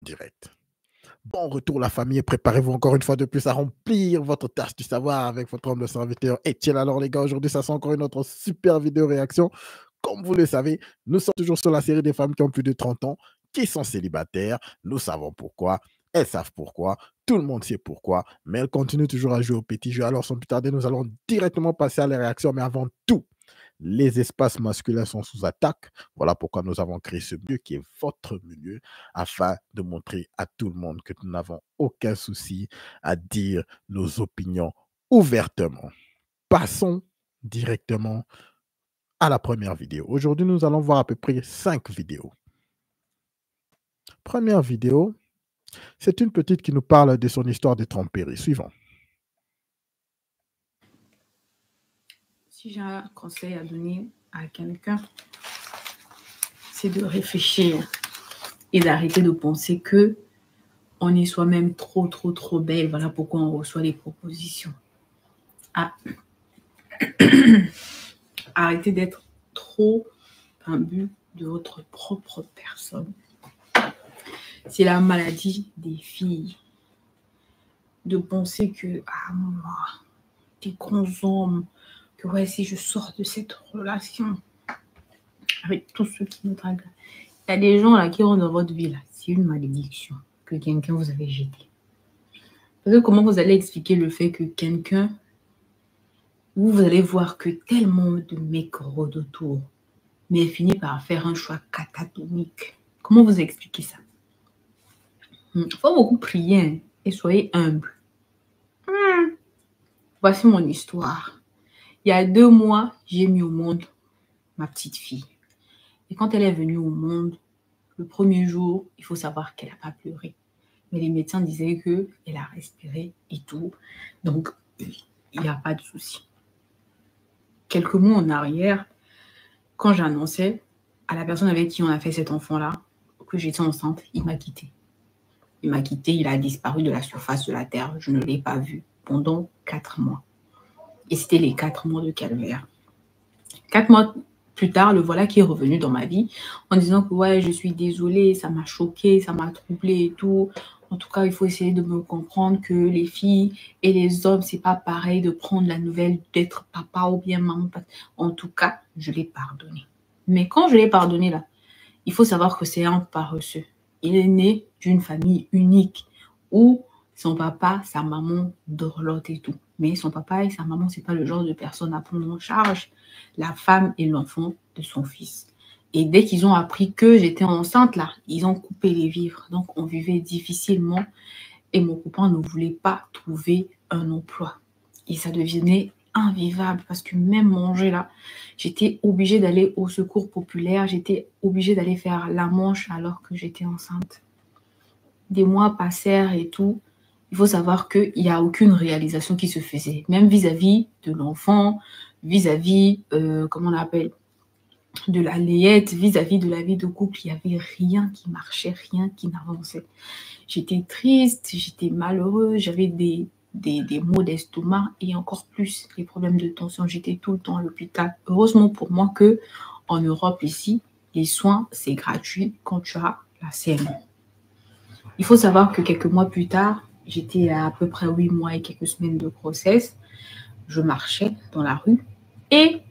Direct. Bon retour la famille et préparez-vous encore une fois de plus à remplir votre tâche du savoir avec votre humble serviteur Etienne. Alors les gars, aujourd'hui ça sent encore une autre super vidéo réaction. Comme vous le savez, nous sommes toujours sur la série des femmes qui ont plus de 30 ans, qui sont célibataires. Nous savons pourquoi, elles savent pourquoi, tout le monde sait pourquoi, mais elles continuent toujours à jouer au petit jeu. Alors sans plus tarder, nous allons directement passer à la réaction, mais avant tout, les espaces masculins sont sous attaque. Voilà pourquoi nous avons créé ce milieu qui est votre milieu afin de montrer à tout le monde que nous n'avons aucun souci à dire nos opinions ouvertement. Passons directement à la première vidéo. Aujourd'hui, nous allons voir à peu près 5 vidéos. Première vidéo, c'est une petite qui nous parle de son histoire de tromperie. Suivant. Si j'ai un conseil à donner à quelqu'un, c'est de réfléchir et d'arrêter de penser que on est soi-même trop belle. Voilà pourquoi on reçoit des propositions. Arrêtez d'être trop imbu de votre propre personne. C'est la maladie des filles. De penser que, moi, des grands hommes, que ouais, si je sors de cette relation avec tous ceux qui nous draguent, il y a des gens là qui rentrent dans votre vie là. C'est une malédiction que quelqu'un vous avait jeté. Parce que comment vous allez expliquer le fait que quelqu'un, vous allez voir que tellement de mecs rôdent autour, mais elle finit par faire un choix catatonique. Comment vous expliquez ça? Il faut beaucoup prier et soyez humble. Voici mon histoire. Il y a 2 mois, j'ai mis au monde ma petite fille. Et quand elle est venue au monde, le premier jour, il faut savoir qu'elle n'a pas pleuré. Mais les médecins disaient qu'elle a respiré et tout. Donc, il n'y a pas de souci. Quelques mois en arrière, quand j'annonçais à la personne avec qui on a fait cet enfant-là que j'étais enceinte, il m'a quitté. Il m'a quitté, il a disparu de la surface de la terre. Je ne l'ai pas vu pendant 4 mois. Et c'était les 4 mois de calvaire. 4 mois plus tard, le voilà qui est revenu dans ma vie en disant que ouais, je suis désolée, ça m'a choquée, ça m'a troublée et tout. En tout cas, il faut essayer de me comprendre que les filles et les hommes, c'est pas pareil de prendre la nouvelle d'être papa ou bien maman. En tout cas, je l'ai pardonné. Mais quand je l'ai pardonné là, il faut savoir que c'est un paresseux. Il est né d'une famille unique où son papa, sa maman dorlotent et tout. Mais son papa et sa maman, c'est pas le genre de personne à prendre en charge la femme et l'enfant de son fils. Et dès qu'ils ont appris que j'étais enceinte, là, ils ont coupé les vivres. Donc, on vivait difficilement et mon copain ne voulait pas trouver un emploi. Et ça devenait invivable parce que même manger, là, j'étais obligée d'aller au secours populaire. J'étais obligée d'aller faire la manche alors que j'étais enceinte. Des mois passèrent et tout. Il faut savoir qu'il n'y a aucune réalisation qui se faisait, même vis-à-vis de l'enfant, vis-à-vis, comment on appelle, de la layette, vis-à-vis de la vie de couple. Il n'y avait rien qui marchait, rien qui n'avançait. J'étais triste, j'étais malheureuse, j'avais des maux d'estomac et encore plus les problèmes de tension. J'étais tout le temps à l'hôpital. Heureusement pour moi que en Europe ici, les soins, c'est gratuit quand tu as la CMU. Il faut savoir que quelques mois plus tard, j'étais à peu près 8 mois et quelques semaines de grossesse. Je marchais dans la rue et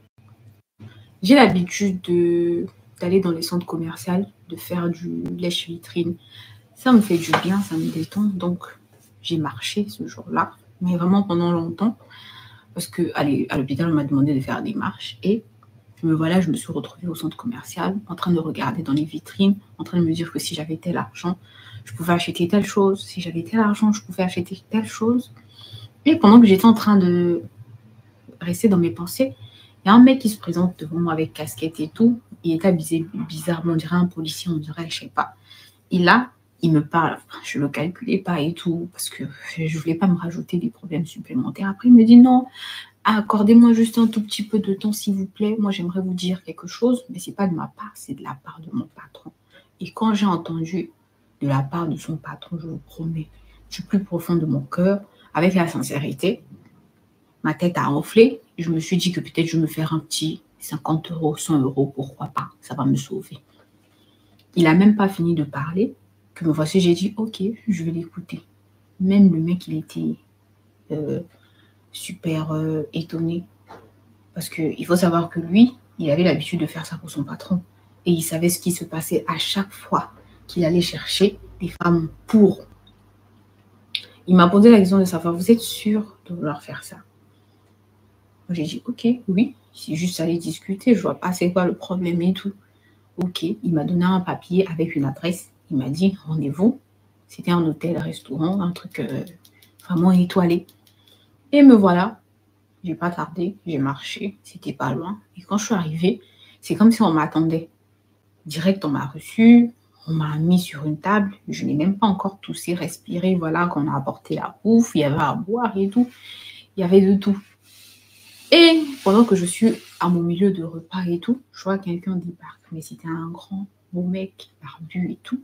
j'ai l'habitude d'aller dans les centres commerciaux, de faire du lèche-vitrine. Ça me fait du bien, ça me détend. Donc, j'ai marché ce jour-là, mais vraiment pendant longtemps. Parce qu'à l'hôpital, on m'a demandé de faire des marches. Et me voilà, je me suis retrouvée au centre commercial, en train de regarder dans les vitrines, en train de me dire que si j'avais tel argent, je pouvais acheter telle chose. Si j'avais tel argent, je pouvais acheter telle chose. Et pendant que j'étais en train de rester dans mes pensées, il y a un mec qui se présente devant moi avec casquette et tout. Il était habillé bizarrement, on dirait un policier, on dirait, je sais pas. Et là, il me parle, je ne le calculais pas et tout, parce que je ne voulais pas me rajouter des problèmes supplémentaires. Après, il me dit non, accordez-moi juste un tout petit peu de temps, s'il vous plaît. Moi, j'aimerais vous dire quelque chose, mais ce n'est pas de ma part, c'est de la part de mon patron. Et quand j'ai entendu de la part de son patron, je vous promets, du plus profond de mon cœur, avec la sincérité, ma tête a enflé. Je me suis dit que peut-être je vais me faire un petit 50 €, 100 €, pourquoi pas, ça va me sauver. Il n'a même pas fini de parler que me voici, j'ai dit, ok, je vais l'écouter. Même le mec, il était super étonné. Parce qu'il faut savoir que lui, il avait l'habitude de faire ça pour son patron. Et il savait ce qui se passait à chaque fois qu'il allait chercher des femmes pour. Il m'a posé la question de savoir, vous êtes sûr de vouloir faire ça? J'ai dit, ok, oui, c'est juste aller discuter, je vois pas c'est quoi le problème et tout. Ok, il m'a donné un papier avec une adresse. Il m'a dit, rendez-vous. C'était un hôtel, restaurant, un truc vraiment étoilé. Et me voilà. J'ai pas tardé, j'ai marché, c'était pas loin. Et quand je suis arrivée, c'est comme si on m'attendait. Direct, on m'a reçu, on m'a mis sur une table. Je n'ai même pas encore toussé, respiré. Voilà, qu'on a apporté la bouffe, il y avait à boire et tout. Il y avait de tout. Et pendant que je suis à mon milieu de repas et tout, je vois quelqu'un débarque. Mais c'était un grand, beau mec, barbu et tout.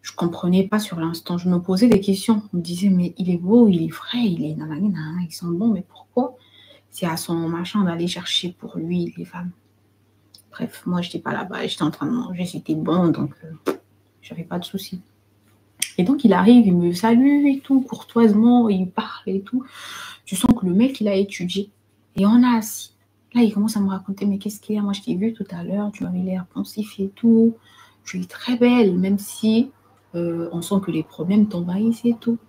Je comprenais pas sur l'instant. Je me posais des questions. Je me disais, mais il est beau, il est vrai, il est nanani, nanana, il sent bon, mais pourquoi c'est à son machin d'aller chercher pour lui les femmes? Bref, moi, je n'étais pas là-bas, j'étais en train de manger, c'était bon, donc j'avais pas de soucis. Et donc, il arrive, il me salue et tout, courtoisement, il parle et tout. Tu sens que le mec, il a étudié. Et on a assis. Là, il commence à me raconter, mais qu'est-ce qu'il y a? Moi, je t'ai vu tout à l'heure, tu m'avais l'air pensif et tout. Tu es très belle, même si on sent que les problèmes t'envahissent et tout.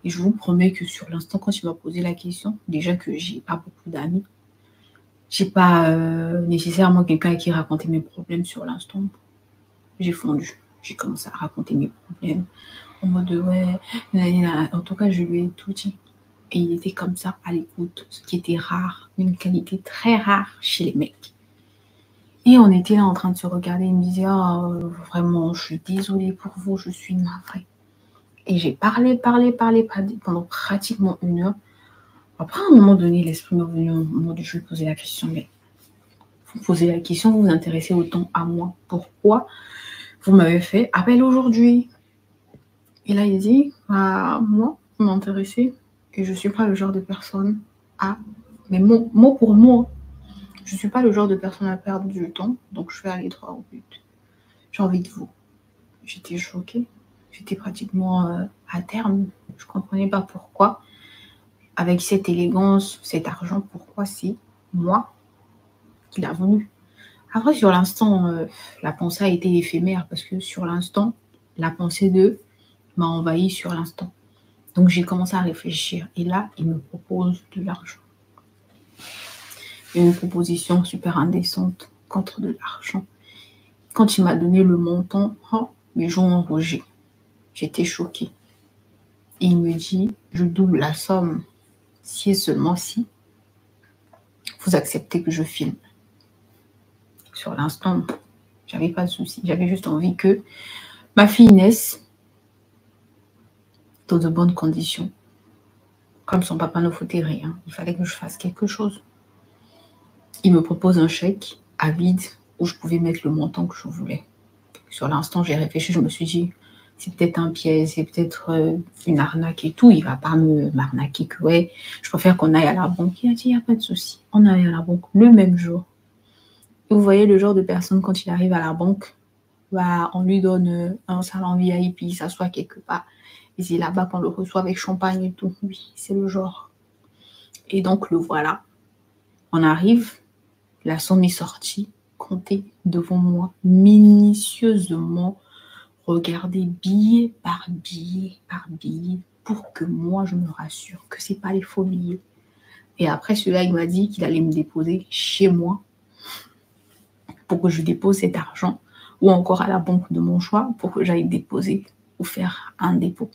Et je vous promets que sur l'instant, quand il m'a posé la question, déjà que j'ai pas beaucoup d'amis, j'ai pas nécessairement quelqu'un à qui raconter mes problèmes sur l'instant. J'ai fondu. J'ai commencé à raconter mes problèmes. En mode, ouais, en tout cas, je lui ai tout dit. Et il était comme ça, à l'écoute, ce qui était rare, une qualité très rare chez les mecs. Et on était là en train de se regarder. Il me disait, oh, vraiment, je suis désolée pour vous, je suis navrée. Et j'ai parlé pendant pratiquement 1 heure. Après, à un moment donné, l'esprit m'est revenu au moment où je lui posais la question, mais vous posez la question, vous vous intéressez autant à moi. Pourquoi vous m'avez fait appel aujourd'hui? Et là, il dit, moi, vous m'intéressez et je ne suis pas le genre de personne à... Mais mot pour mot, je ne suis pas le genre de personne à perdre du temps, donc je vais aller droit au but. J'ai envie de vous. J'étais choquée. J'étais pratiquement à terme. Je ne comprenais pas pourquoi. Avec cette élégance, cet argent, pourquoi c'est moi qui l'a voulu. Après, sur l'instant, la pensée a été éphémère parce que sur l'instant, la pensée d'eux m'a envahi sur l'instant. Donc, j'ai commencé à réfléchir. Et là, il me propose de l'argent. Une proposition super indécente contre de l'argent. Quand il m'a donné le montant, mes joues ont rougi. J'étais choquée. Et il me dit, je double la somme si et seulement si vous acceptez que je filme. Sur l'instant, j'avais pas de souci. J'avais juste envie que ma fille naisse dans de bonnes conditions. Comme son papa ne foutait rien, il fallait que je fasse quelque chose. Il me propose un chèque à vide où je pouvais mettre le montant que je voulais. Sur l'instant, j'ai réfléchi, je me suis dit, c'est peut-être un piège, c'est peut-être une arnaque et tout. Il ne va pas m'arnaquer que ouais, je préfère qu'on aille à la banque. Il a dit, il n'y a pas de souci. On allait à la banque le même jour. Et vous voyez le genre de personne, quand il arrive à la banque, on lui donne un salon VIP, il s'assoit quelque part. Et c'est là-bas qu'on le reçoit avec champagne et tout. Oui, c'est le genre. Et donc, le voilà. On arrive, la somme est sortie, comptée devant moi, minutieusement, regardez billet par billet par billet, pour que moi, je me rassure que ce n'est pas les faux billets. Et après, celui-là, il m'a dit qu'il allait me déposer chez moi pour que je dépose cet argent, ou encore à la banque de mon choix pour que j'aille déposer ou faire un dépôt.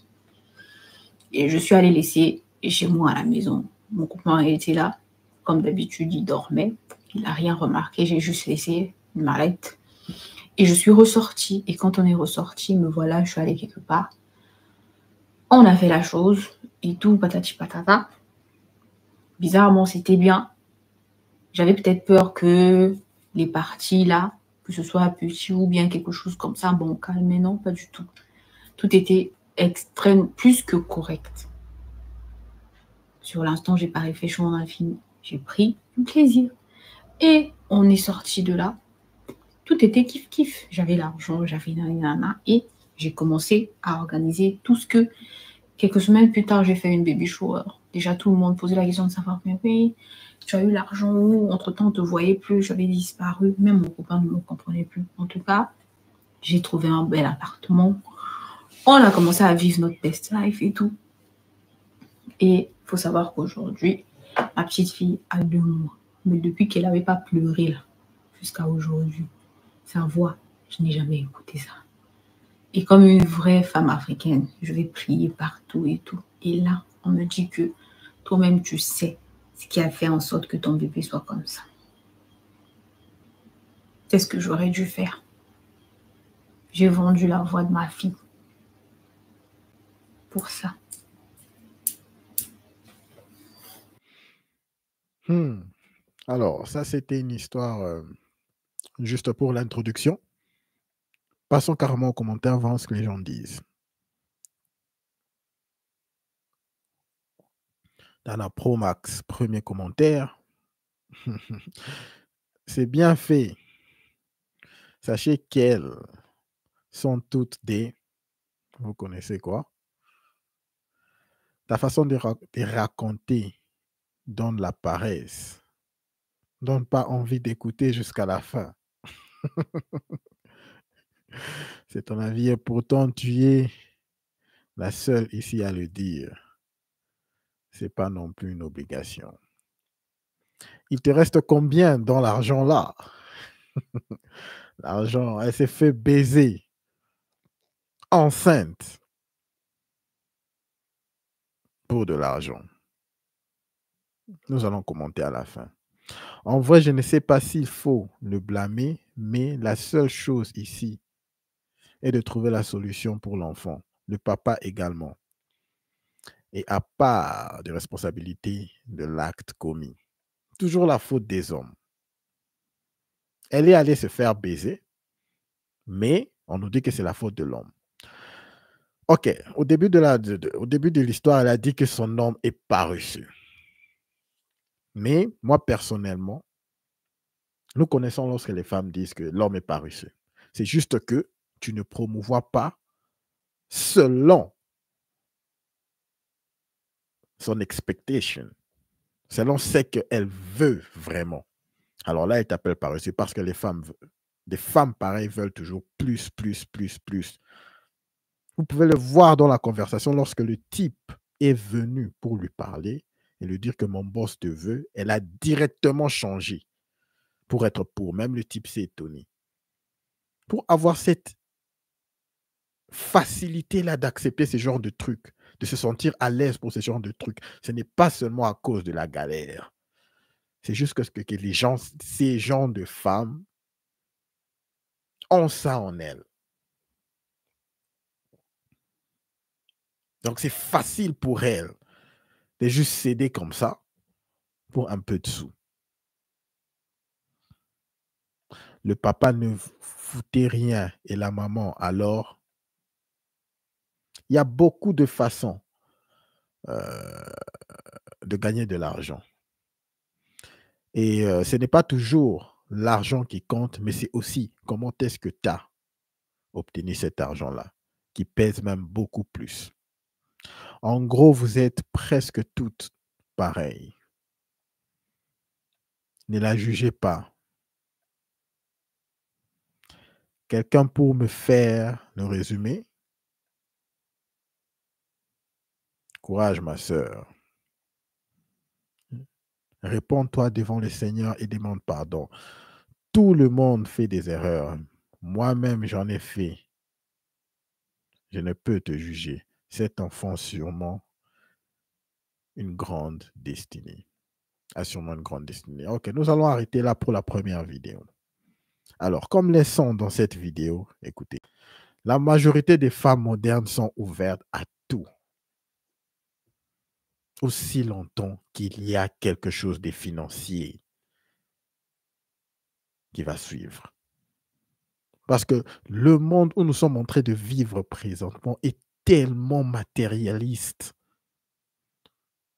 Et je suis allée laisser chez moi à la maison. Mon copain était là. Comme d'habitude, il dormait. Il n'a rien remarqué. J'ai juste laissé une mallette. Et je suis ressortie. Et quand on est ressorti, me voilà, je suis allée quelque part. On a fait la chose. Et tout, patati patata. Bizarrement, c'était bien. J'avais peut-être peur que les parties là, que ce soit petit ou bien quelque chose comme ça, bancal, mais non, pas du tout. Tout était extrême, plus que correct. Sur l'instant, j'ai pas réfléchi en infini. J'ai pris du plaisir. Et on est sorti de là. Tout était kiff-kiff. J'avais l'argent, j'avais nanana. Et J'ai commencé à organiser tout ce que, quelques semaines plus tard, j'ai fait une baby shower. Déjà, tout le monde posait la question de savoir, mais oui, tu as eu l'argent où? Entre-temps, on ne te voyait plus, j'avais disparu. Même mon copain ne me comprenait plus. En tout cas, j'ai trouvé un bel appartement. On a commencé à vivre notre best life et tout. Et il faut savoir qu'aujourd'hui, ma petite fille a 2 mois. Mais depuis qu'elle n'avait pas pleuré, là, jusqu'à aujourd'hui, sa voix, je n'ai jamais écouté ça. Et comme une vraie femme africaine, je vais prier partout et tout. Et là, on me dit que toi-même, tu sais ce qui a fait en sorte que ton bébé soit comme ça. Qu'est-ce que j'aurais dû faire? J'ai vendu la voix de ma fille pour ça. Alors, ça, c'était une histoire juste pour l'introduction. Passons carrément aux commentaires, voir ce que les gens disent. Dana Pro Max, premier commentaire. C'est bien fait. Sachez qu'elles sont toutes des... Vous connaissez quoi? Ta façon de raconter donne la paresse. Donne pas envie d'écouter jusqu'à la fin. C'est ton avis et pourtant tu es la seule ici à le dire. C'est pas non plus une obligation. Il te reste combien dans l'argent là? L'argent, elle s'est fait baiser. Enceinte. Pour de l'argent. Nous allons commenter à la fin. En vrai, je ne sais pas s'il faut le blâmer, mais la seule chose ici est de trouver la solution pour l'enfant, le papa également, et à part de responsabilité de l'acte commis. Toujours la faute des hommes. Elle est allée se faire baiser, mais on nous dit que c'est la faute de l'homme. Ok, au début de l'histoire, elle a dit que son homme est paresseux. Mais moi, personnellement, nous connaissons lorsque les femmes disent que l'homme est paresseux. C'est juste que tu ne promouvois pas selon son expectation, selon ce qu'elle veut vraiment. Alors là, elle t'appelle paresseux parce que des femmes pareilles veulent toujours plus, plus, plus, plus. Vous pouvez le voir dans la conversation lorsque le type est venu pour lui parler et lui dire que mon boss te veut, elle a directement changé pour être pour. Même le type s'est étonné. Pour avoir cette facilité-là d'accepter ce genre de trucs, de se sentir à l'aise pour ce genre de trucs, ce n'est pas seulement à cause de la galère. C'est juste que les gens, ces gens de femmes, ont ça en elles. Donc, c'est facile pour elles de juste céder comme ça pour un peu de sous. Le papa ne foutait rien et la maman, alors, il y a beaucoup de façons de gagner de l'argent. Et ce n'est pas toujours l'argent qui compte, mais c'est aussi comment est-ce que tu as obtenu cet argent-là, qui pèse même beaucoup plus. En gros, vous êtes presque toutes pareilles. Ne la jugez pas. Quelqu'un pour me faire le résumé? Courage, ma sœur. Réponds-toi devant le Seigneur et demande pardon. Tout le monde fait des erreurs. Moi-même, j'en ai fait. Je ne peux te juger. Cet enfant sûrement une grande destinée. A sûrement une grande destinée. Ok, nous allons arrêter là pour la première vidéo. Alors, comme les sons dans cette vidéo, écoutez, la majorité des femmes modernes sont ouvertes à tout. Aussi longtemps qu'il y a quelque chose de financier qui va suivre. Parce que le monde où nous sommes en train de vivre présentement est tellement matérialiste,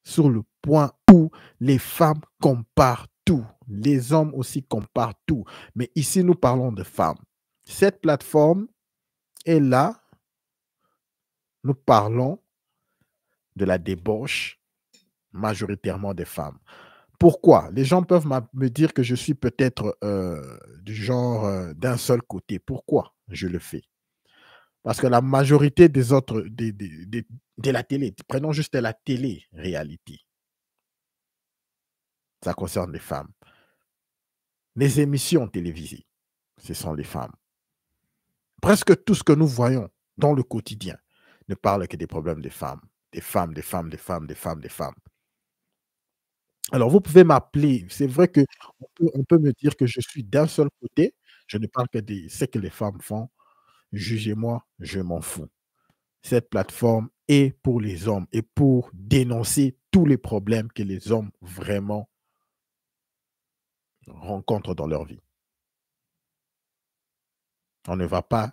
sur le point où les femmes comparent tout. Les hommes aussi comparent tout. Mais ici, nous parlons de femmes. Cette plateforme est là nous parlons de la débauche majoritairement des femmes. Pourquoi? Les gens peuvent me dire que je suis peut-être du genre d'un seul côté. Pourquoi je le fais? Parce que la majorité des autres, de la télé, prenons juste la télé-réalité, ça concerne les femmes. Les émissions télévisées, ce sont les femmes. Presque tout ce que nous voyons dans le quotidien ne parle que des problèmes des femmes. Des femmes, des femmes, des femmes, des femmes, des femmes. Alors, vous pouvez m'appeler. C'est vrai que on peut me dire que je suis d'un seul côté. Je ne parle que de ce que les femmes font. Jugez-moi, je m'en fous. Cette plateforme est pour les hommes et pour dénoncer tous les problèmes que les hommes vraiment rencontrent dans leur vie. On ne va pas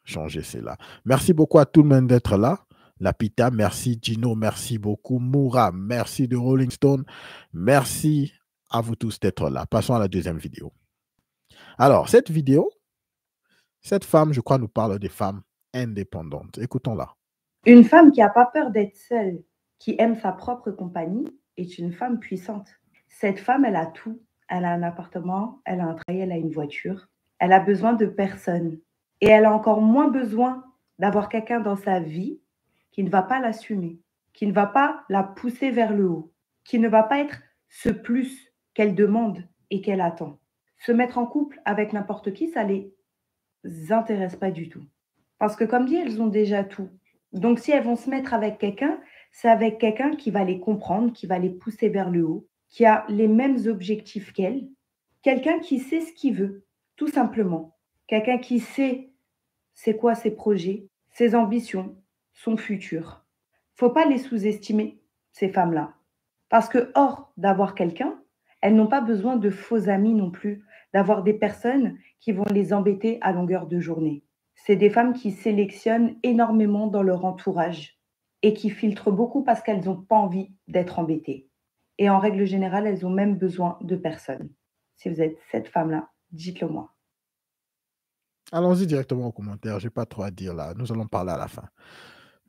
changer cela. Merci beaucoup à tout le monde d'être là. Lapita, merci. Gino, merci beaucoup. Moura, merci de Rolling Stone. Merci à vous tous d'être là. Passons à la deuxième vidéo. Alors, cette vidéo, cette femme, je crois, nous parle des femmes indépendantes. Écoutons-la. Une femme qui n'a pas peur d'être seule, qui aime sa propre compagnie, est une femme puissante. Cette femme, elle a tout. Elle a un appartement, elle a un travail, elle a une voiture. Elle a besoin de personne. Et elle a encore moins besoin d'avoir quelqu'un dans sa vie qui ne va pas l'assumer, qui ne va pas la pousser vers le haut, qui ne va pas être ce plus qu'elle demande et qu'elle attend. Se mettre en couple avec n'importe qui, ça les intéresse pas du tout. Parce que comme dit, elles ont déjà tout. Donc si elles vont se mettre avec quelqu'un, c'est avec quelqu'un qui va les comprendre, qui va les pousser vers le haut, qui a les mêmes objectifs qu'elles, quelqu'un qui sait ce qu'il veut, tout simplement. Quelqu'un qui sait c'est quoi ses projets, ses ambitions, son futur. Faut pas les sous-estimer, ces femmes-là. Parce que hors d'avoir quelqu'un, elles n'ont pas besoin de faux amis non plus, d'avoir des personnes qui vont les embêter à longueur de journée. C'est des femmes qui sélectionnent énormément dans leur entourage et qui filtrent beaucoup parce qu'elles n'ont pas envie d'être embêtées. Et en règle générale, elles ont même besoin de personne. Si vous êtes cette femme-là, dites-le moi. Allons-y directement aux commentaires. Je n'ai pas trop à dire là. Nous allons parler à la fin.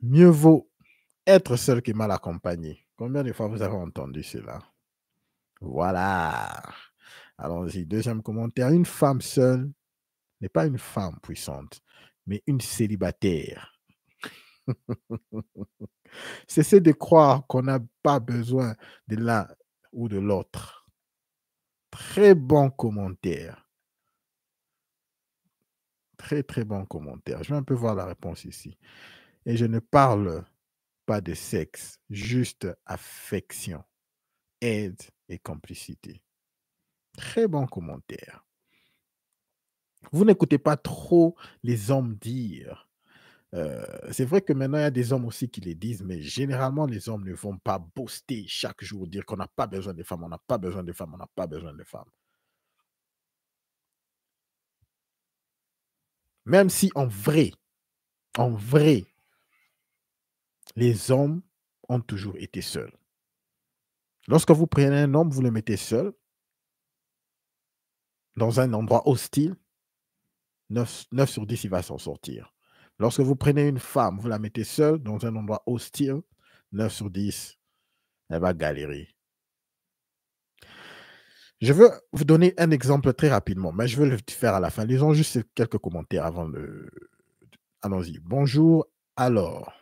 Mieux vaut être seul que mal accompagné. Combien de fois vous avez entendu cela? Voilà. Allons-y. Deuxième commentaire. Une femme seule n'est pas une femme puissante, mais une célibataire. Cessez de croire qu'on n'a pas besoin de l'un ou de l'autre. Très bon commentaire. Très, très bon commentaire. Je vais un peu voir la réponse ici. Et je ne parle pas de sexe, juste affection, aide et complicité. Très bon commentaire. Vous n'écoutez pas trop les hommes dire. C'est vrai que maintenant, il y a des hommes aussi qui les disent, mais généralement, les hommes ne vont pas booster chaque jour, dire qu'on n'a pas besoin de femmes, on n'a pas besoin de femmes, on n'a pas besoin de femmes. Même si en vrai, les hommes ont toujours été seuls. Lorsque vous prenez un homme, vous le mettez seul, dans un endroit hostile, 9 sur 10, il va s'en sortir. Lorsque vous prenez une femme, vous la mettez seule dans un endroit hostile, 9 sur 10, elle va galérer. Je veux vous donner un exemple très rapidement, mais je vais le faire à la fin. Lisons juste quelques commentaires avant de... Allons-y. Bonjour, alors.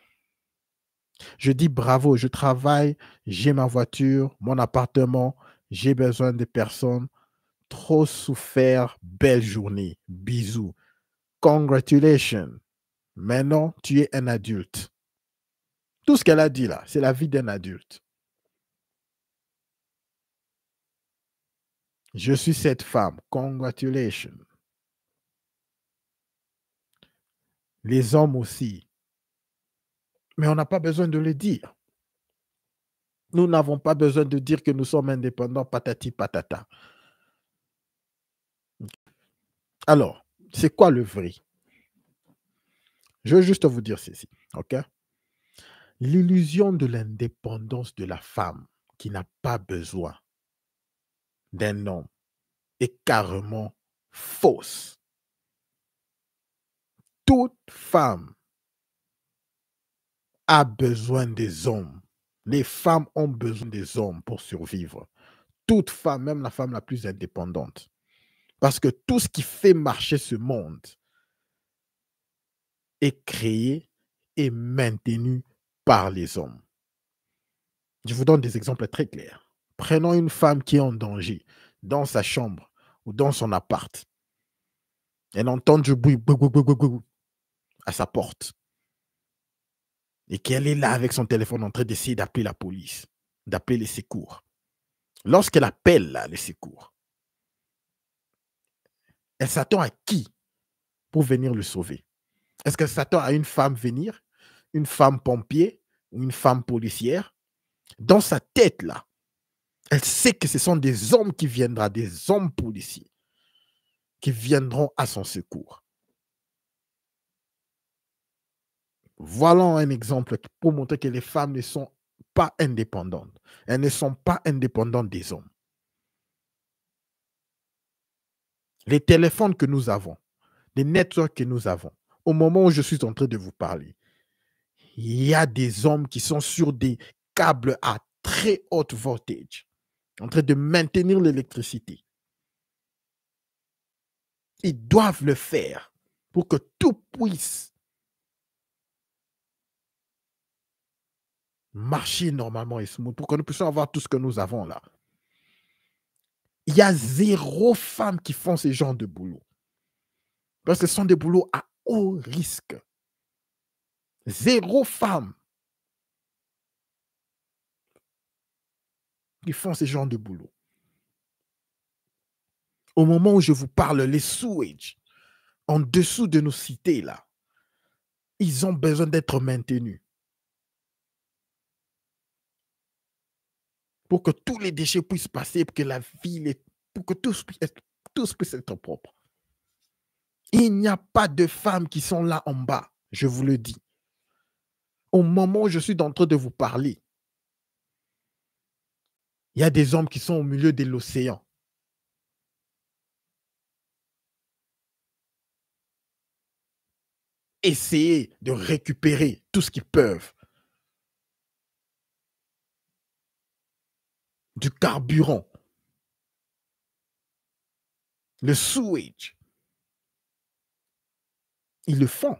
Je dis bravo, je travaille, j'ai ma voiture, mon appartement, j'ai besoin de personnes. Trop souffert, belle journée. Bisous. Congratulations. Maintenant, tu es un adulte. Tout ce qu'elle a dit là, c'est la vie d'un adulte. Je suis cette femme. Congratulations. Les hommes aussi. Mais on n'a pas besoin de le dire. Nous n'avons pas besoin de dire que nous sommes indépendants, patati patata. Alors, c'est quoi le vrai? Je veux juste vous dire ceci, ok? L'illusion de l'indépendance de la femme qui n'a pas besoin d'un homme est carrément fausse. Toute femme a besoin des hommes. Les femmes ont besoin des hommes pour survivre. Toute femme, même la femme la plus indépendante. Parce que tout ce qui fait marcher ce monde est créé et maintenu par les hommes. Je vous donne des exemples très clairs. Prenons une femme qui est en danger dans sa chambre ou dans son appart. Elle entend du bruit à sa porte. Et qu'elle est là avec son téléphone en train d'essayer d'appeler la police, d'appeler les secours. Lorsqu'elle appelle là, les secours, elle s'attend à qui pour venir le sauver? Est-ce qu'elle s'attend à une femme venir, une femme pompier ou une femme policière? Dans sa tête là, elle sait que ce sont des hommes qui viendront, des hommes policiers qui viendront à son secours. Voilà un exemple pour montrer que les femmes ne sont pas indépendantes. Elles ne sont pas indépendantes des hommes. Les téléphones que nous avons, les networks que nous avons, au moment où je suis en train de vous parler, il y a des hommes qui sont sur des câbles à très haute voltage, en train de maintenir l'électricité. Ils doivent le faire pour que tout puisse marcher normalement et smooth, pour que nous puissions avoir tout ce que nous avons là. Il y a 0 femmes qui font ce genre de boulot. Parce que ce sont des boulots à haut risque. 0 femmes qui font ce genre de boulot. Au moment où je vous parle, les sewage, en dessous de nos cités là, ils ont besoin d'être maintenus. Pour que tous les déchets puissent passer, pour que la ville, pour que tous puissent être propres. Il n'y a pas de femmes qui sont là en bas, je vous le dis. Au moment où je suis en train de vous parler, il y a des hommes qui sont au milieu de l'océan. Essayer de récupérer tout ce qu'ils peuvent. Du carburant. Le sewage. Ils le font.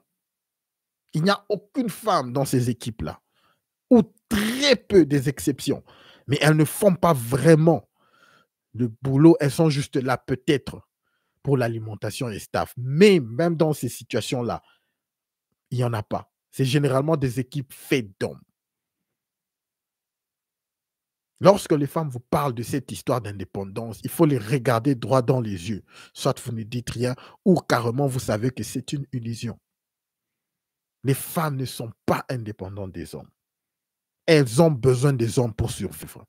Il n'y a aucune femme dans ces équipes-là. Ou très peu des exceptions. Mais elles ne font pas vraiment le boulot. Elles sont juste là peut-être pour l'alimentation et staff. Mais même dans ces situations-là, il n'y en a pas. C'est généralement des équipes faites d'hommes. Lorsque les femmes vous parlent de cette histoire d'indépendance, il faut les regarder droit dans les yeux. Soit vous ne dites rien, ou carrément vous savez que c'est une illusion. Les femmes ne sont pas indépendantes des hommes. Elles ont besoin des hommes pour survivre.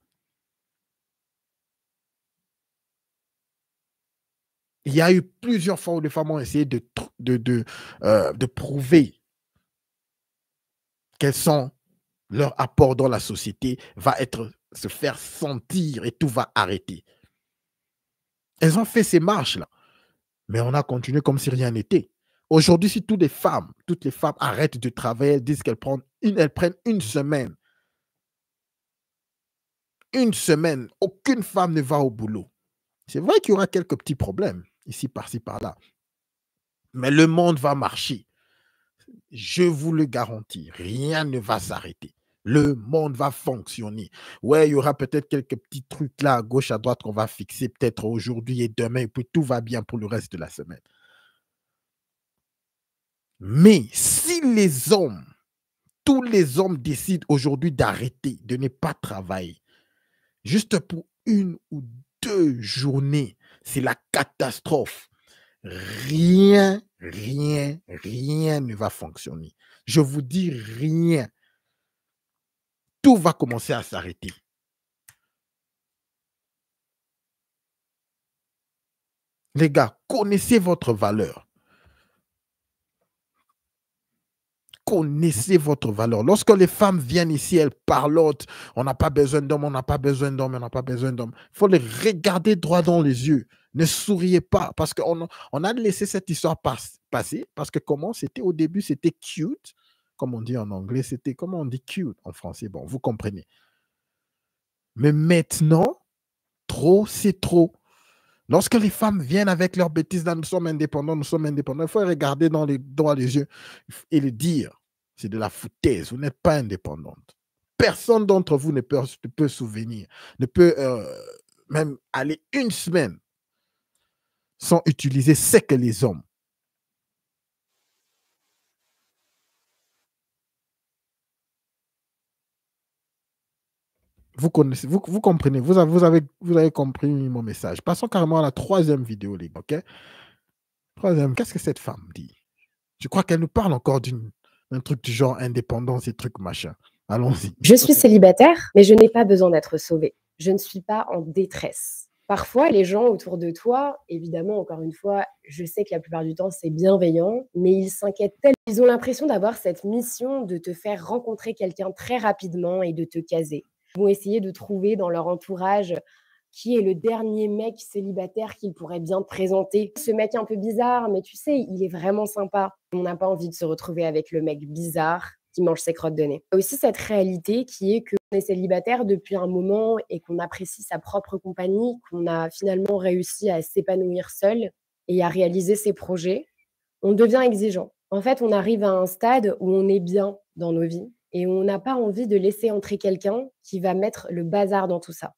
Il y a eu plusieurs fois où les femmes ont essayé de prouver quels sont leurs apports dans la société, va se faire sentir et tout va arrêter. Elles ont fait ces marches-là, mais on a continué comme si rien n'était. Aujourd'hui, si toutes les femmes arrêtent de travailler, elles disent qu'elles prennent une semaine. Une semaine, aucune femme ne va au boulot. C'est vrai qu'il y aura quelques petits problèmes, ici, par-ci, par-là. Mais le monde va marcher. Je vous le garantis, rien ne va s'arrêter. Le monde va fonctionner. Ouais, il y aura peut-être quelques petits trucs là, à gauche, à droite, qu'on va fixer peut-être aujourd'hui et demain, et puis tout va bien pour le reste de la semaine. Mais si les hommes, tous les hommes décident aujourd'hui d'arrêter, de ne pas travailler, juste pour 1 ou 2 journées, c'est la catastrophe. Rien ne va fonctionner. Je vous dis rien. Tout va commencer à s'arrêter. Les gars, connaissez votre valeur. Connaissez votre valeur. Lorsque les femmes viennent ici, elles parlent, on n'a pas besoin d'hommes, on n'a pas besoin d'hommes, on n'a pas besoin d'hommes. Il faut les regarder droit dans les yeux. Ne souriez pas, parce qu'on a laissé cette histoire passer, parce que comment c'était au début, c'était cute. comme on dit en anglais, c'était, comment on dit cute en français? Bon, vous comprenez. Mais maintenant, trop, c'est trop. Lorsque les femmes viennent avec leurs bêtises, là, nous sommes indépendants, il faut regarder droit les yeux et le dire. C'est de la foutaise, vous n'êtes pas indépendante. Personne d'entre vous ne peut souvenir, ne peut même aller une semaine sans utiliser ce que les hommes. Vous connaissez, vous comprenez, vous avez compris mon message. Passons carrément à la troisième vidéo, les gars, ok? Troisième, qu'est-ce que cette femme dit? Je crois qu'elle nous parle encore d'un truc du genre indépendance et trucs machin. Allons-y. Je suis célibataire, mais je n'ai pas besoin d'être sauvée. Je ne suis pas en détresse. Parfois, les gens autour de toi, évidemment, encore une fois, je sais que la plupart du temps, c'est bienveillant, mais ils s'inquiètent tellement. Ils ont l'impression d'avoir cette mission de te faire rencontrer quelqu'un très rapidement et de te caser. Ils vont essayer de trouver dans leur entourage qui est le dernier mec célibataire qu'ils pourraient bien te présenter. Ce mec un peu bizarre, mais tu sais, il est vraiment sympa. On n'a pas envie de se retrouver avec le mec bizarre qui mange ses crottes de nez. Il y a aussi cette réalité qui est qu'on est célibataire depuis un moment et qu'on apprécie sa propre compagnie, qu'on a finalement réussi à s'épanouir seul et à réaliser ses projets. On devient exigeant. En fait, on arrive à un stade où on est bien dans nos vies et on n'a pas envie de laisser entrer quelqu'un qui va mettre le bazar dans tout ça.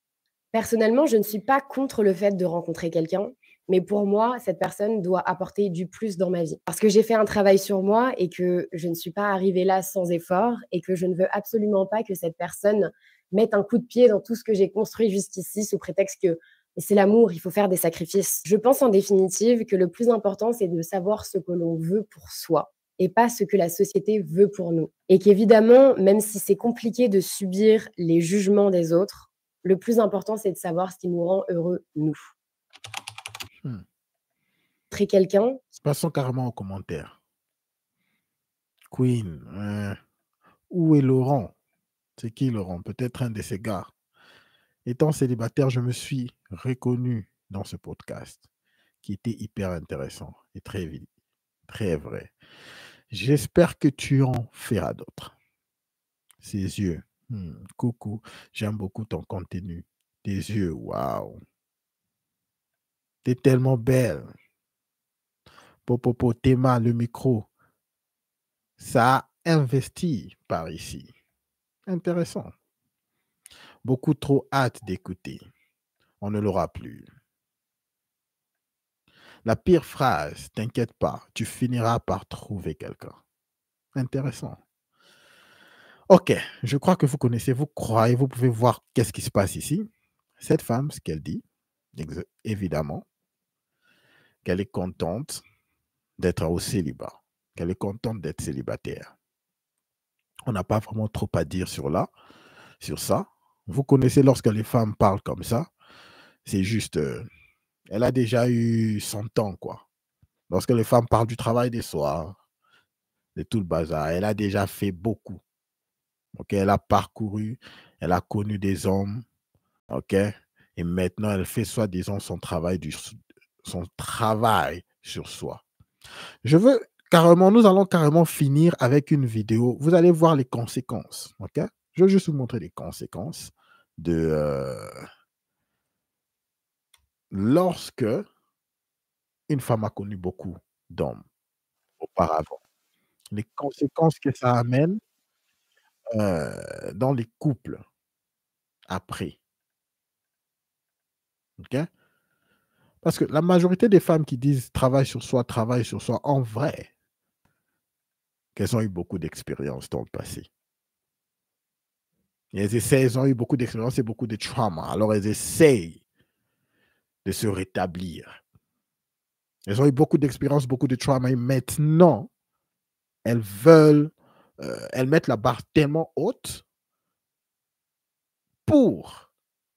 Personnellement, je ne suis pas contre le fait de rencontrer quelqu'un, mais pour moi, cette personne doit apporter du plus dans ma vie. Parce que j'ai fait un travail sur moi et que je ne suis pas arrivée là sans effort et que je ne veux absolument pas que cette personne mette un coup de pied dans tout ce que j'ai construit jusqu'ici sous prétexte que c'est l'amour, il faut faire des sacrifices. Je pense en définitive que le plus important, c'est de savoir ce que l'on veut pour soi et pas ce que la société veut pour nous. Et qu'évidemment, même si c'est compliqué de subir les jugements des autres, le plus important, c'est de savoir ce qui nous rend heureux, nous. Très quelqu'un. Passons carrément aux commentaires. Queen, où est Laurent? C'est qui Laurent? Peut-être un de ces gars. Étant célibataire, je me suis reconnu dans ce podcast qui était hyper intéressant et très vrai. J'espère que tu en feras d'autres. Ses yeux. Coucou, j'aime beaucoup ton contenu. Tes yeux, waouh. T'es tellement belle. Popopo, tes mains, le micro. Ça a investi par ici. Intéressant. Beaucoup trop hâte d'écouter. On ne l'aura plus. La pire phrase, t'inquiète pas, tu finiras par trouver quelqu'un. Intéressant. Ok, je crois que vous connaissez, vous croyez, vous pouvez voir qu'est-ce qui se passe ici. Cette femme, ce qu'elle dit, évidemment, qu'elle est contente d'être au célibat, qu'elle est contente d'être célibataire. On n'a pas vraiment trop à dire sur ça. Vous connaissez lorsque les femmes parlent comme ça, c'est juste, elle a déjà eu 100 ans, quoi. Lorsque les femmes parlent du travail des soirs, de tout le bazar, elle a déjà fait beaucoup. Okay? Elle a parcouru, elle a connu des hommes, ok? Et maintenant, elle fait soi-disant son travail sur soi. Nous allons carrément finir avec une vidéo. Vous allez voir les conséquences, ok? Je vais juste vous montrer les conséquences de lorsque une femme a connu beaucoup d'hommes auparavant. Les conséquences que ça amène dans les couples après. Ok? Parce que la majorité des femmes qui disent travail sur soi, en vrai, qu'elles ont eu beaucoup d'expérience dans le passé. Et elles ont eu beaucoup d'expérience et beaucoup de trauma. Alors elles essayent de se rétablir. Elles ont eu beaucoup d'expérience, beaucoup de trauma. Et maintenant, elles mettent la barre tellement haute pour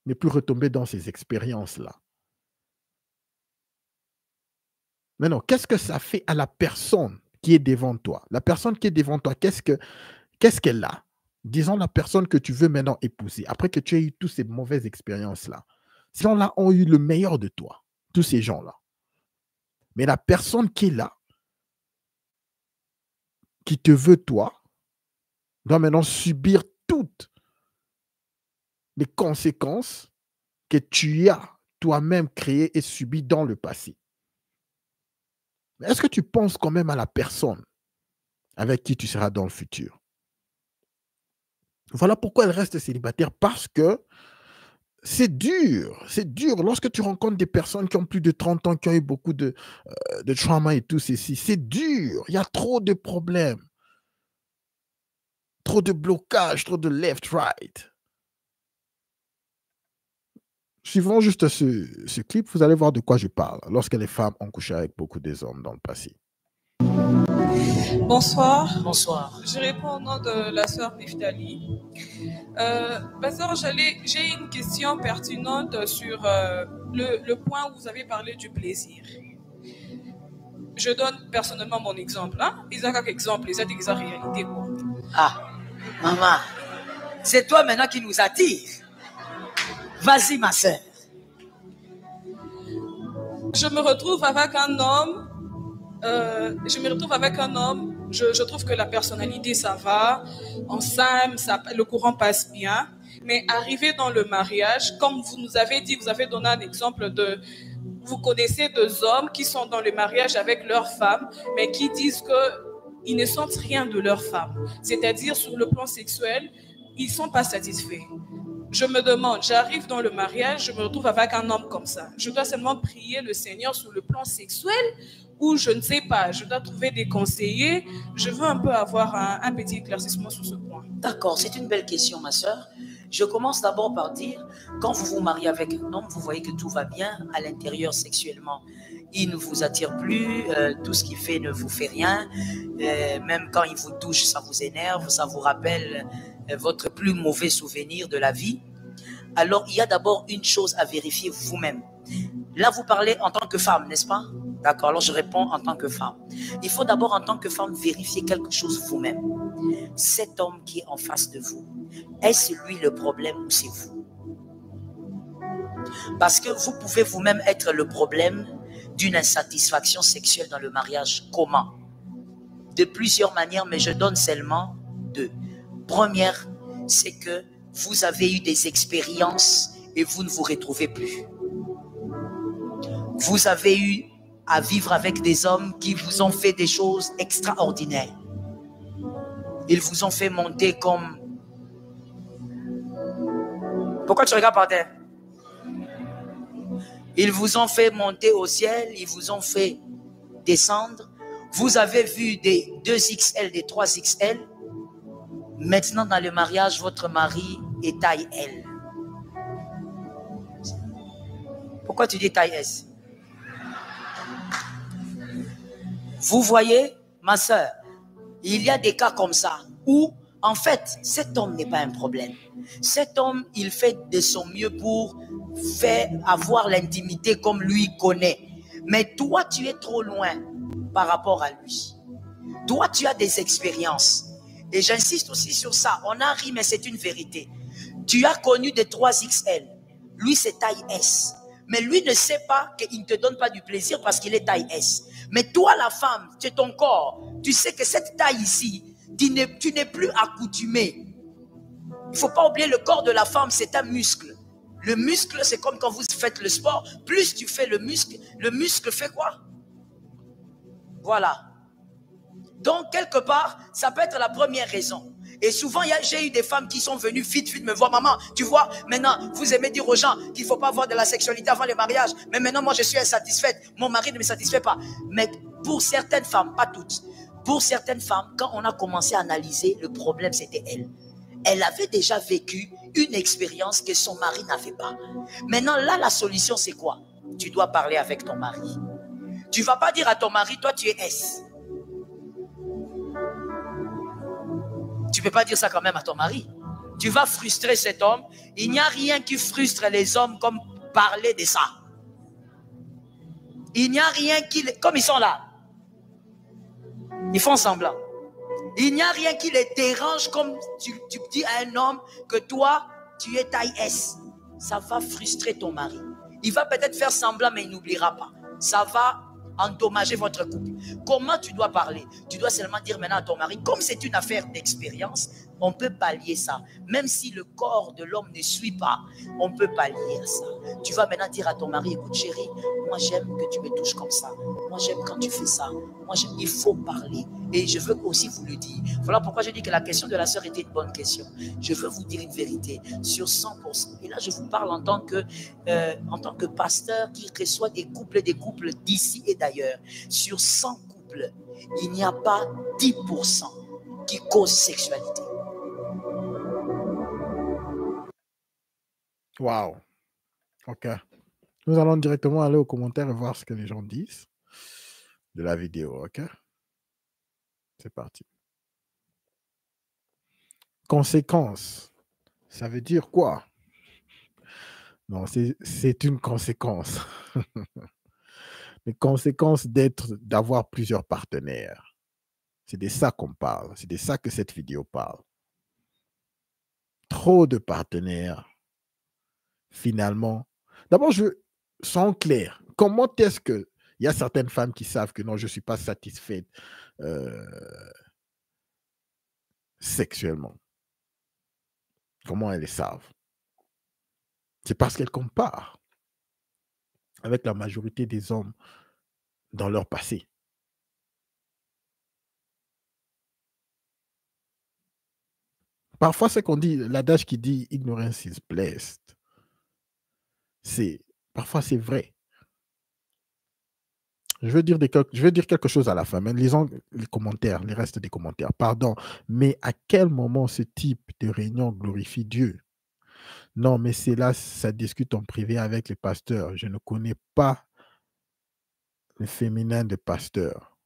ne plus retomber dans ces expériences-là. Maintenant, qu'est-ce que ça fait à la personne qui est devant toi? La personne qui est devant toi, qu'est-ce qu'elle a? Disons la personne que tu veux maintenant épouser, après que tu aies eu toutes ces mauvaises expériences-là. Ces gens-là ont eu le meilleur de toi, tous ces gens-là. Mais la personne qui est là, qui te veut toi, doit maintenant subir toutes les conséquences que tu as toi-même créées et subies dans le passé. Mais est-ce que tu penses quand même à la personne avec qui tu seras dans le futur? Voilà pourquoi elle reste célibataire, parce que c'est dur. C'est dur lorsque tu rencontres des personnes qui ont plus de 30 ans, qui ont eu beaucoup de trauma et tout ceci. C'est dur. Il y a trop de problèmes. Trop de blocages, trop de left-right. Suivons juste ce clip, vous allez voir de quoi je parle lorsque les femmes ont couché avec beaucoup des hommes dans le passé. Bonsoir. Bonsoir. Je réponds au nom de la sœur Neftali. Ma sœur, j'ai une question pertinente sur le point où vous avez parlé du plaisir. Je donne personnellement mon exemple. Ils ont quelques exemples, ils ont des réalités. Quoi. Ah, maman, c'est toi maintenant qui nous attire. Vas-y, ma sœur. Je me retrouve avec un homme. Je trouve que la personnalité, ça va. On s'aime, le courant passe bien. Mais arrivé dans le mariage, comme vous nous avez dit, vous avez donné un exemple de... Vous connaissez deux hommes qui sont dans le mariage avec leur femme, mais qui disent qu'ils ne sentent rien de leur femme. C'est-à-dire, sur le plan sexuel, ils ne sont pas satisfaits. Je me demande, j'arrive dans le mariage, je me retrouve avec un homme comme ça. Je dois seulement prier le Seigneur sur le plan sexuel ou je ne sais pas, je dois trouver des conseillers. Je veux un peu avoir un petit éclaircissement sur ce point. D'accord, c'est une belle question, ma sœur. Je commence d'abord par dire, quand vous vous mariez avec un homme, vous voyez que tout va bien à l'intérieur sexuellement. Il ne vous attire plus, tout ce qu'il fait ne vous fait rien. Même quand il vous touche, ça vous énerve, ça vous rappelle votre plus mauvais souvenir de la vie. Alors, il y a d'abord une chose à vérifier vous-même. Là, vous parlez en tant que femme, n'est-ce pas? D'accord, alors je réponds en tant que femme. Il faut d'abord, en tant que femme, vérifier quelque chose vous-même. Cet homme qui est en face de vous, est-ce lui le problème ou c'est vous? Parce que vous pouvez vous-même être le problème d'une insatisfaction sexuelle dans le mariage. Comment? De plusieurs manières, mais je donne seulement deux. Première, c'est que vous avez eu des expériences et vous ne vous retrouvez plus. Vous avez eu à vivre avec des hommes qui vous ont fait des choses extraordinaires. Ils vous ont fait monter comme... Pourquoi tu regardes par terre? Ils vous ont fait monter au ciel, ils vous ont fait descendre. Vous avez vu des 2XL, des 3XL. Maintenant, dans le mariage, votre mari est taille L. Pourquoi tu dis taille S? Vous voyez, ma soeur, il y a des cas comme ça où, en fait, cet homme n'est pas un problème. Cet homme, il fait de son mieux pour avoir l'intimité comme lui connaît. Mais toi, tu es trop loin par rapport à lui. Toi, tu as des expériences. Et j'insiste aussi sur ça. On a ri, mais c'est une vérité. Tu as connu des 3XL. Lui, c'est taille S. Mais lui ne sait pas qu'il ne te donne pas du plaisir parce qu'il est taille S. Mais toi, la femme, tu es ton corps. Tu sais que cette taille ici, tu n'es plus accoutumé. Il ne faut pas oublier, le corps de la femme, c'est un muscle. Le muscle, c'est comme quand vous faites le sport. Plus tu fais le muscle fait quoi? Voilà. Donc, quelque part, ça peut être la première raison. Et souvent, j'ai eu des femmes qui sont venues vite me voir. Maman, tu vois, maintenant, vous aimez dire aux gens qu'il ne faut pas avoir de la sexualité avant le mariage. Mais maintenant, moi, je suis insatisfaite. Mon mari ne me satisfait pas. Mais pour certaines femmes, pas toutes, pour certaines femmes, quand on a commencé à analyser, le problème, c'était elle. Elle avait déjà vécu une expérience que son mari n'avait pas. Maintenant, là, la solution, c'est quoi? Tu dois parler avec ton mari. Tu ne vas pas dire à ton mari, toi, tu es S. Tu ne peux pas dire ça quand même à ton mari. Tu vas frustrer cet homme. Il n'y a rien qui frustre les hommes comme parler de ça. Il n'y a rien qui... Comme ils sont là. Ils font semblant. Il n'y a rien qui les dérange comme tu dis à un homme que toi, tu es taille S. Ça va frustrer ton mari. Il va peut-être faire semblant, mais il n'oubliera pas. Ça va endommager votre couple. Comment tu dois parler? Tu dois seulement dire maintenant à ton mari, comme c'est une affaire d'expérience, On peut pallier ça. Même si le corps de l'homme ne suit pas, on peut pallier ça. Tu vas maintenant dire à ton mari, écoute chérie, moi j'aime que tu me touches comme ça. Moi j'aime quand tu fais ça. Moi j'aime, il faut parler. Et je veux aussi vous le dire. Voilà pourquoi je dis que la question de la sœur était une bonne question. Je veux vous dire une vérité sur 100%. Et là je vous parle en tant que pasteur qui reçoit des couples d'ici et d'ailleurs. Sur 100 couples, il n'y a pas 10% qui causent sexualité. Wow. Ok. Nous allons directement aller aux commentaires et voir ce que les gens disent de la vidéo. Ok. C'est parti. Conséquence. Ça veut dire quoi? Non, c'est une conséquence. Les conséquences d'avoir plusieurs partenaires. C'est de ça qu'on parle. C'est de ça que cette vidéo parle. Trop de partenaires. Finalement. D'abord, soyons clairs. Comment est-ce que il y a certaines femmes qui savent que non, je ne suis pas satisfaite sexuellement? Comment elles le savent? C'est parce qu'elles comparent avec la majorité des hommes dans leur passé. Parfois, c'est qu'on dit, l'adage qui dit ignorance is blessed. Parfois, c'est vrai. Je veux dire quelque chose à la fin, mais lisons les commentaires, les restes des commentaires. Pardon, mais à quel moment ce type de réunion glorifie Dieu? Non, mais c'est là, ça discute en privé avec les pasteurs. Je ne connais pas le féminin de pasteur.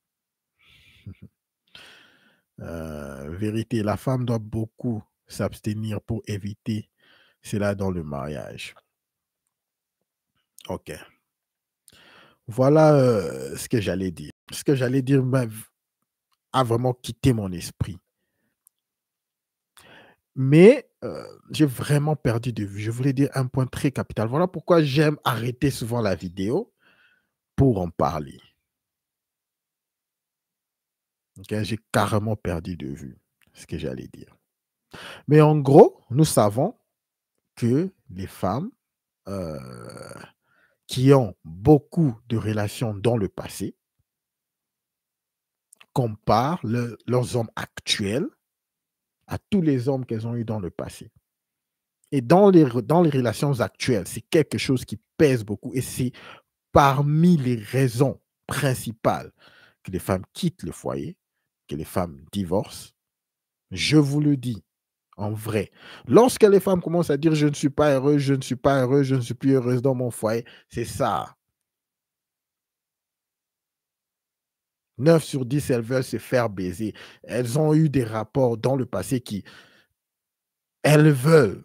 Vérité, la femme doit beaucoup s'abstenir pour éviter cela dans le mariage. Ok. Voilà ce que j'allais dire. Ce que j'allais dire a vraiment quitté mon esprit. Mais j'ai vraiment perdu de vue. Je voulais dire un point très capital. Voilà pourquoi j'aime arrêter souvent la vidéo pour en parler. Okay? J'ai carrément perdu de vue ce que j'allais dire. Mais en gros, nous savons que les femmes qui ont beaucoup de relations dans le passé comparent leurs hommes actuels à tous les hommes qu'elles ont eus dans le passé. Et dans les relations actuelles, c'est quelque chose qui pèse beaucoup et c'est parmi les raisons principales que les femmes quittent le foyer, que les femmes divorcent. Je vous le dis, en vrai. Lorsque les femmes commencent à dire « je ne suis pas heureuse, je ne suis pas heureuse, je ne suis plus heureuse dans mon foyer », c'est ça. 9 sur 10, elles veulent se faire baiser. Elles ont eu des rapports dans le passé qui, elles veulent,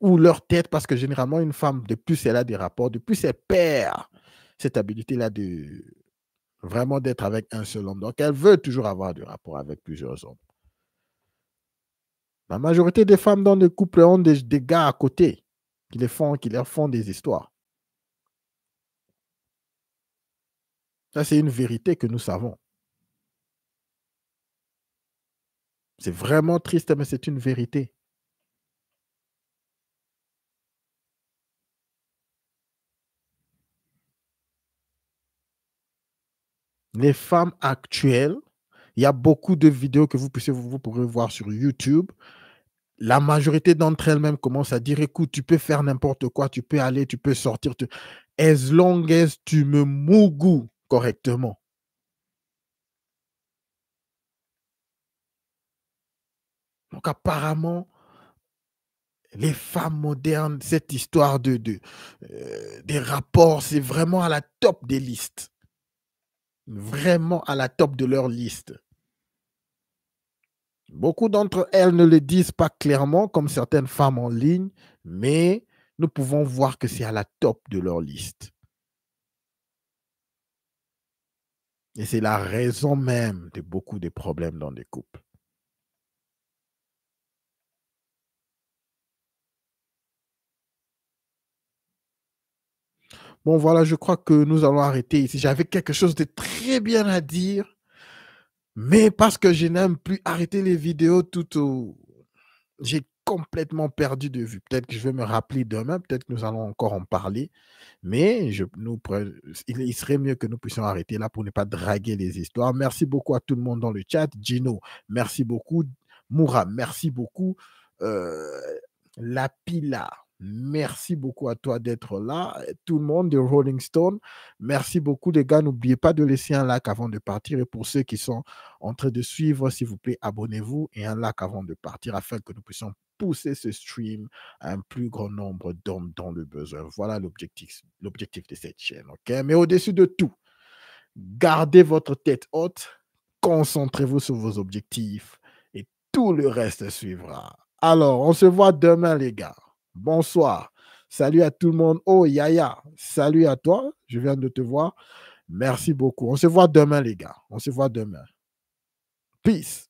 ou leur tête, parce que généralement, une femme, de plus elle a des rapports, de plus elle perd cette habilité-là de vraiment d'être avec un seul homme. Donc, elle veut toujours avoir des rapports avec plusieurs hommes. La majorité des femmes dans des couples ont des gars à côté qui leur font des histoires. Ça, c'est une vérité que nous savons. C'est vraiment triste, mais c'est une vérité. Les femmes actuelles, il y a beaucoup de vidéos que vous pourrez voir sur YouTube. La majorité d'entre elles-mêmes commencent à dire, écoute, tu peux faire n'importe quoi, tu peux aller, tu peux sortir. As long as tu me mougous correctement. Donc apparemment, les femmes modernes, cette histoire des rapports, c'est vraiment à la top des listes. Vraiment à la top de leur liste. Beaucoup d'entre elles ne le disent pas clairement, comme certaines femmes en ligne, mais nous pouvons voir que c'est à la top de leur liste. Et c'est la raison même de beaucoup de problèmes dans les couples. Bon, voilà, je crois que nous allons arrêter ici. J'avais quelque chose de très bien à dire, mais parce que je n'aime plus arrêter les vidéos tout j'ai complètement perdu de vue. Peut-être que je vais me rappeler demain, peut-être que nous allons encore en parler, mais il serait mieux que nous puissions arrêter là pour ne pas draguer les histoires. Merci beaucoup à tout le monde dans le chat. Gino, merci beaucoup. Moura, merci beaucoup. Lapila, merci beaucoup à toi d'être là. Tout le monde de Rolling Stone, merci beaucoup les gars. N'oubliez pas de laisser un like avant de partir. Et pour ceux qui sont en train de suivre, s'il vous plaît, abonnez-vous et un like avant de partir afin que nous puissions pousser ce stream à un plus grand nombre d'hommes dans le besoin. Voilà l'objectif de cette chaîne. Okay? Mais au-dessus de tout, gardez votre tête haute, concentrez-vous sur vos objectifs et tout le reste suivra. Alors, on se voit demain, les gars. Bonsoir. Salut à tout le monde. Oh, Yaya, salut à toi. Je viens de te voir. Merci beaucoup. On se voit demain, les gars. On se voit demain. Peace.